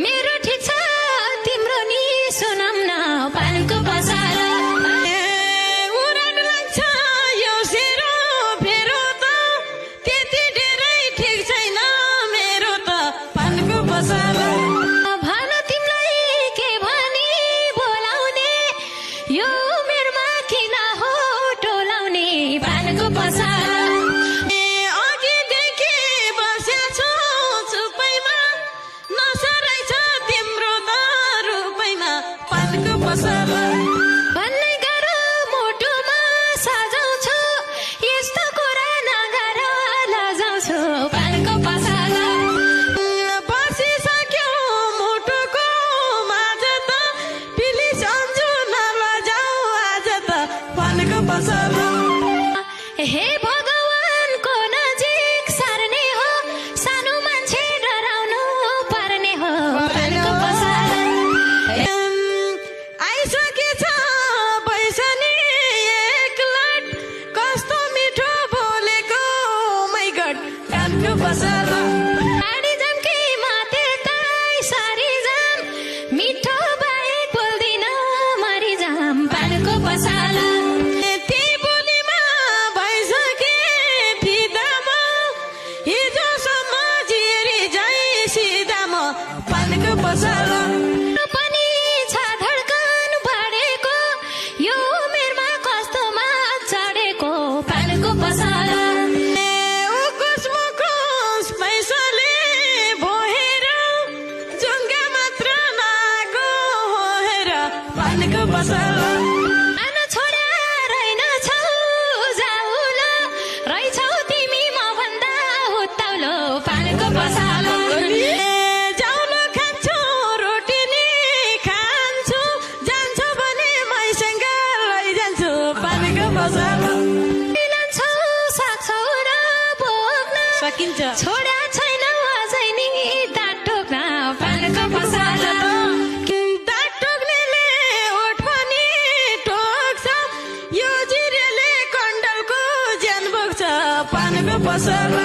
मेरो ठिक छ तिम्रो नि सुनाम न पानको पसाला उराड लाग्छ यो सेरो फेरो त त्यति धेरै ठिक छैन मेरो त पानको पसाला भन तिमीलाई के भनी बोलाउने यो मेरोमा किन हो टोलाउने पानको पसाला भन्नै गाह्रो मोटोमा सजाउँछु यस्तो कुरा नगर लजाउँछु पानको पसाला बसिसक्यो मुटुको माझ त प्लिज अन्जु नलजाऊ आज त पानको पसाला हे भगवानको नजिक सर्ने हो सानो मान्छे डराउनु पर्ने हो पानको पसाला आइसकेछ बैसनी एक लट कस्तो मिठो बोलेको मै गड कानको पसाला साडी जामकी माते ताई सारी जाम मिठो बाहेक बोल्दिन मरि जाम पानको पसाला त्यही बोलीमा भइसके फिदा म हिजोसम्म जिरी जाइ सिधा म पानको पसाला पनि छ धड्कन बढेको यो उमेरमा कस्तोमा चढेको पानको पसाला उकुस मुकुस पैसाले भोहेर जुङ्गा मात्र नागो होहेर पानको पसाला आन छोडा रहेनछौ जाउलो रहेछौ तिमी म भन्दा उत्ताउलो पानको पसाला जाउलो खान्छु रोटी नि खान्छु जान्छु भने मैसँग लैजान्छु पानको पसाला लान्छौ सक्छौ र बोक्न सकिन्छ छोडा छैन अझै नि दाँत टोक्न पानको पसाला दाँत टोक्नेले ओठ पनि टोक्छ यो जिरेले कण्डलको ज्यान बोक्छ पानको पसाला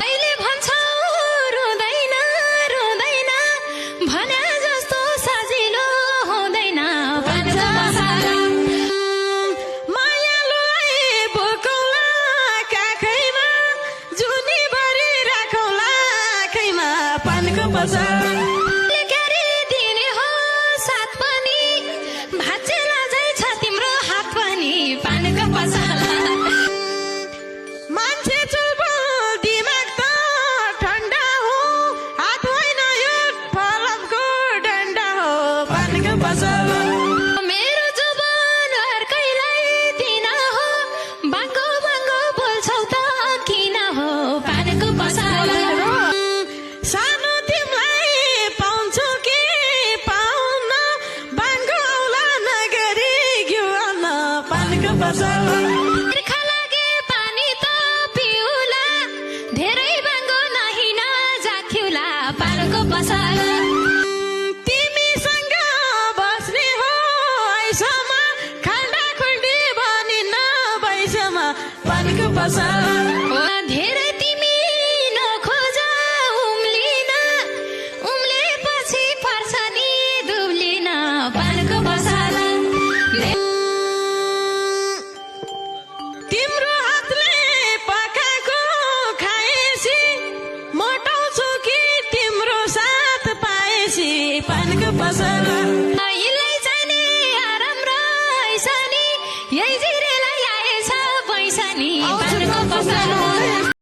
अहिले भन्छौ रुँदैन रुँदैन भने जस्तो सजिलो हुँदैन पानको पसाला मायालु आई बोकौला काखैमा जुनीभरि राखौला आँखैमा पानको पसाला क्यारे दिने हो साथ पनि भाचेला झै छ तिम्रो हात पनि पानको पसाला मान्छे चुलबुल दिमाग त ठन्डा हो हात होइन यो फलमको डन्डा हो पानको पसाला मेरो जुबान अर्कैलाई दिन हो बाङ्गो बाङ्गो बोल्छौ त किन हो पानको पसाला सानो तिमीलाई पाउँछु कि पाउन बाङ्गो औला नगरी घिउन पानको पसाला तिर्खा लागे पानी त पिउला धेरै बाङ्गो नाही नजाख्युला पानको पसाला तिमीसँग बस्ने हो ऐसमा खाल्डा खुल्डी भनी नभइसमा पानको पसाला धेरै तिमी नखोज उम्लिन उम्लेपछि पर्छ नि दुब्लिन पानको पसाला तिम्रो हातले पकाएको खाएसी मोटाउँछु कि तिम्रो साथ पाएसी पानको पसाला